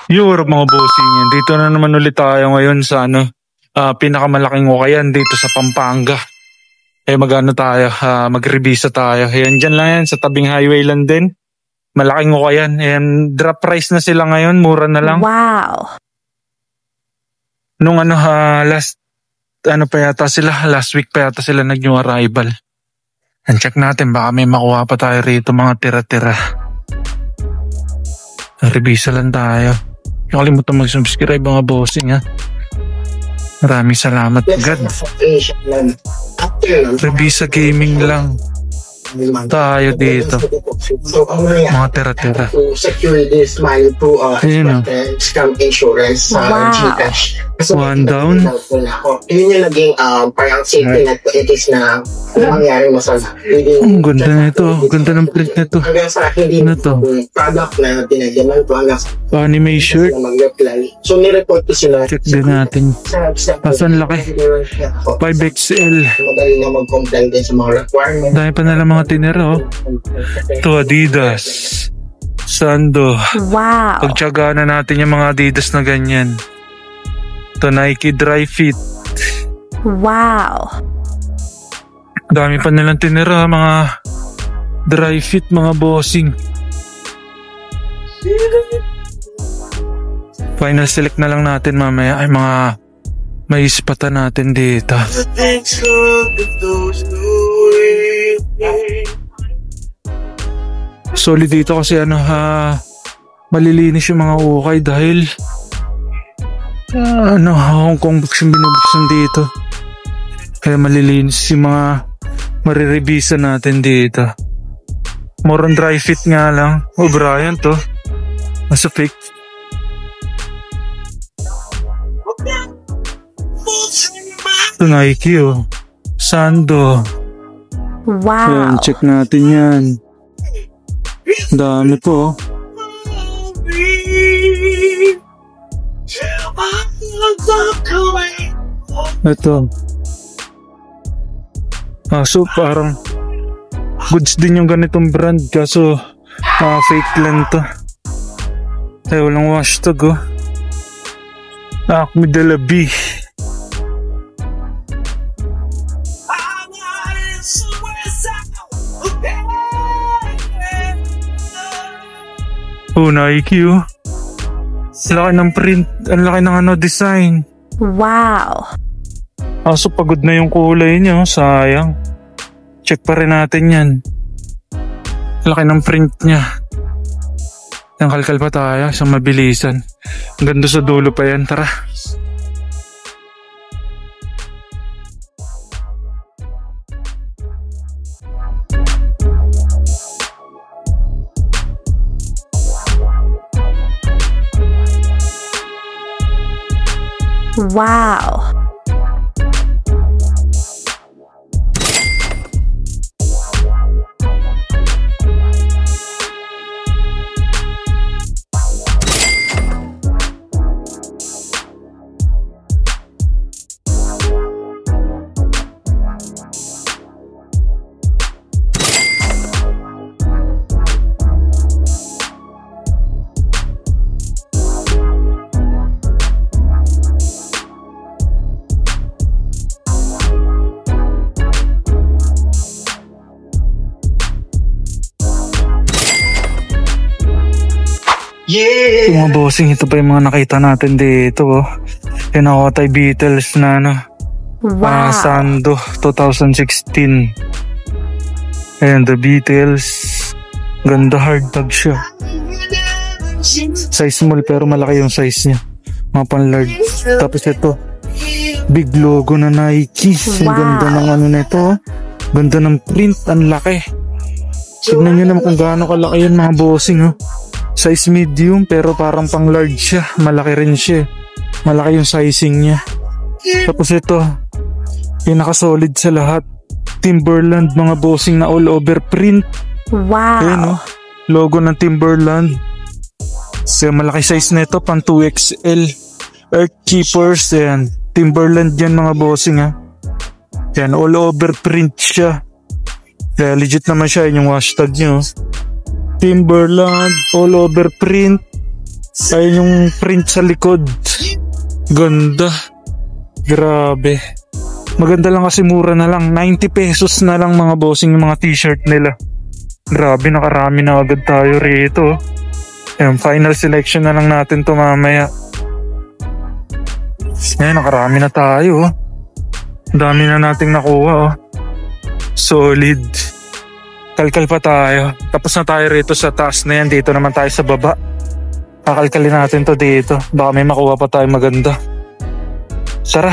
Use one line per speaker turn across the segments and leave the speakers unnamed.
Europe mga bossing yan. Dito na naman ulit tayo ngayon sa pinakamalaking ukayan dito sa Pampanga. Magano tayo, magrevisa tayo. Ayan, dyan lang yan, sa tabing highway lang din. Malaking ukayan. Ayan, drop price na sila ngayon, mura na lang.
Wow!
Nung last week pa yata sila nag-new arrival. And check natin, baka may makuha pa tayo rito mga tira-tira. Revisa lang tayo. Huwag kalimutan mag-subscribe mga bossing ha. Maraming salamat agad. Revisa gaming lang tayo dito. Mga tira-tira.
To secure this money through scam insurance GCash.
One down.
Yun yung naging parang safety net it is na kung mangyari mo sa
ang ganda na ito. Ganda ng print na ito.
Hanggang sa hindi product na pinagyaman ko hanggang sa
anime shirt.
mag-reply. So nireport ko sila.
Check din natin. Pasan laki. 5XL.
Madali na mag-comply din sa mga requirements.
Dahil pa nalang mga tinira oh. Ito Adidas. Sando.
Wow.
Pagtsagaan na natin yung mga Adidas na ganyan. Ito Nike Dry Fit.
Wow.
Dami pa nilang tinira mga dry fit mga bossing. Final select na lang natin mamaya ay mga may ispatan natin dito. Solid dito kasi malilinis yung mga ukay dahil Hong Kong books yung binubuksan dito. Kaya malilinis yung mga marirevisa natin dito. More on dry fit nga lang. Brian to. Nasa fake. Ito Nike oh. Sando.
Wow.
Ayan, check natin yan. Dami po. Ito. So parang goods din yung ganitong brand kaso fake lang to. Walang hashtag oh. Acme de la B. Nike oh. Laki ng print, ang laki ng design.
Wow.
So pagod na yung kulay niya, sayang. Check pa rin natin yan. Laki ng print niya. Yung kalkal pa tayo sa mabilisan. Ang ganda sa dulo pa yan, tara.
Wow.
Ito mga bossing, ito pa yung mga nakita natin dito oh. Yung Nakotay Beatles na
Wow.
Sando 2016. Ayan, The Beatles. Ganda, hard tag siya. Size small pero malaki yung size niya. Mga pan-large. Tapos ito, big logo na Nike. Ang ganda ng nito. Ganda ng print, ang laki. Tignan nyo naman kung gaano kalaki yun mga bossing oh. Size medium pero parang pang large siya. Malaki rin siya. Malaki yung sizing niya. Tapos ito, pinaka-solid sa lahat. Timberland mga bossing na all over print.
Wow.
Ayan oh, logo ng Timberland. So malaki size na ito, pang 2XL. Earth Keepers, ayan. Timberland yan mga bossing ha. Ayan, all over print siya. Kaya legit naman siya, yung hashtag nyo. Timberland, all over print. Ayun yung print sa likod. Ganda. Grabe. Maganda lang kasi mura na lang. 90 pesos na lang mga bossing yung mga t-shirt nila. Grabe, nakarami na agad tayo rito. Ayan, final selection na lang natin to mamaya. Ayan, nakarami na tayo. Dami na nating nakuha. Solid. Kalkal pa tayo. Tapos na tayo rito sa taas na yan. Dito naman tayo sa baba. Kakalkalin natin to dito. Baka may makuha pa tayo maganda. Tara.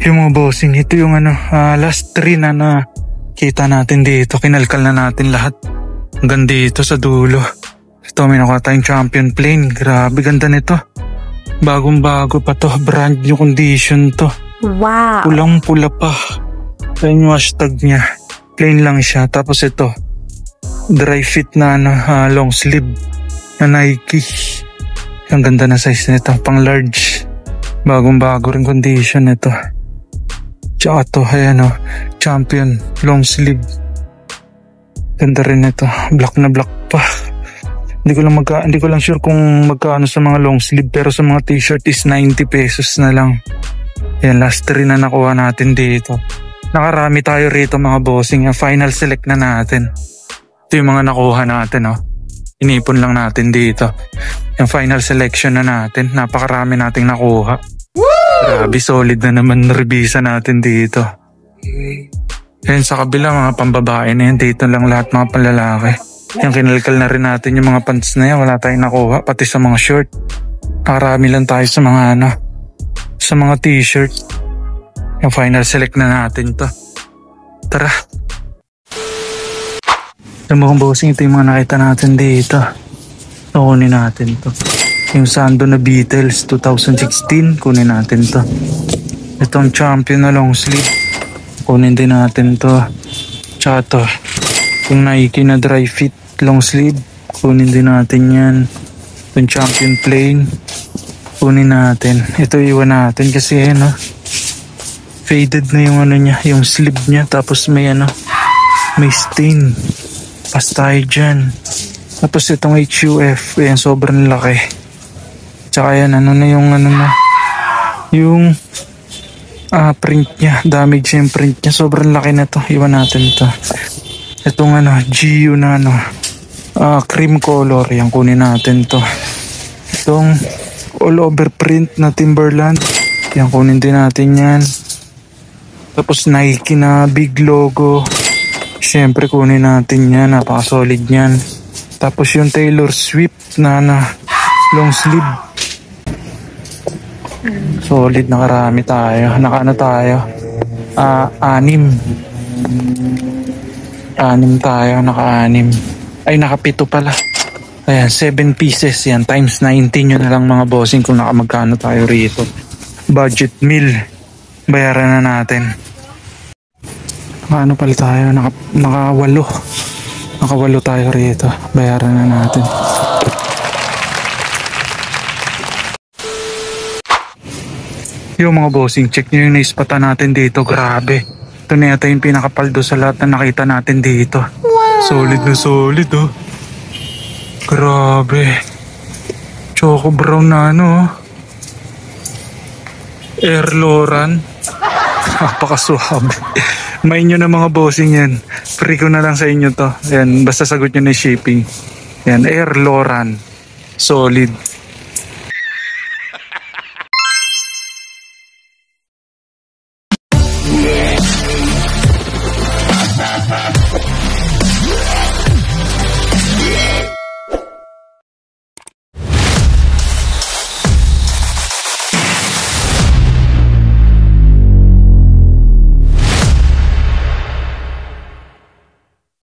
Yung mga bossing, ito yung last 3 na kita natin dito. Kinalkal na natin lahat. Hanggang dito sa dulo. Ito, may nakuha tayong champion plane. Grabe, ganda nito. Bagong bago pa to. Brand new condition to.
Wow.
Pulang pula pa. Ayun yung hashtag niya. Plain lang siya. Tapos ito, dry fit na long sleeve na Nike. Ang ganda na size nito. Pang large. Bagong bago rin condition nito. Tsaka to, ayan champion, long sleeve. Ganda rin ito, black na black pa. Hindi ko lang sure kung magkano sa mga long sleeve, pero sa mga t-shirt is 90 pesos na lang. Ayan, last 3 na nakuha natin dito. Nakarami tayo rito mga bossing, final select na natin. Ito yung mga nakuha natin, inipon lang natin dito. Yung final selection na natin, napakarami nating nakuha. Grabe, solid na naman revisa natin dito. Yan sa kabila, mga pambabae na yan. Dito lang lahat mga panlalaki. Yung kinalkal na rin natin yung mga pants na yan. Wala tayong nakuha, pati sa mga short. Nakarami lang tayo sa mga sa mga t-shirt. Yung final select na natin to. Tara. Sa mga bossing, ito yung mga nakita natin dito. Kunin natin to. Yung Sando na Beatles 2016, kunin natin to. Itong champion na long sleeve, kunin din natin to. Tsaka to, yung Nike na dry fit long sleeve, kunin din natin yan. Itong champion plain, kunin natin. Ito iwan natin kasi faded na yung niya, yung sleeve niya. Tapos may may stain. Pas tayo dyan. Tapos itong HUF, ayan, sobrang laki. Tsaka yan, yung print niya, damage yung print niya, sobrang laki na to. Iwan natin to. Itong GU na cream color, yan, kunin natin to. Itong all over print na Timberland, yan, kunin din natin yan. Tapos Nike na big logo, syempre kunin natin yan, napaka-solid yan. Tapos yung Taylor Swift na long sleeve, solid, nakarami tayo. Tayo? 6 tayo, naka-6. Ay, naka-7 pala. Ayan, 7 pieces yan. Times 19 yun na lang mga bossing kung nakamagkano tayo rito. Budget meal. Bayaran na natin. Naka pala tayo? Naka-8. Naka-8 tayo rito. Bayaran na natin. Yung mga bossing, check nyo yung naispatan natin dito. Grabe. Ito na yata yung pinakapaldo sa lahat na nakita natin dito. Wow. Solid na solid, Grabe. Choco brown na Air Loran. Napakasuhabe. Main nyo na mga bossing yan. Free ko na lang sa inyo to. Ayan, basta sagot nyo na yung shipping. Ayan, Air Loran. Solid.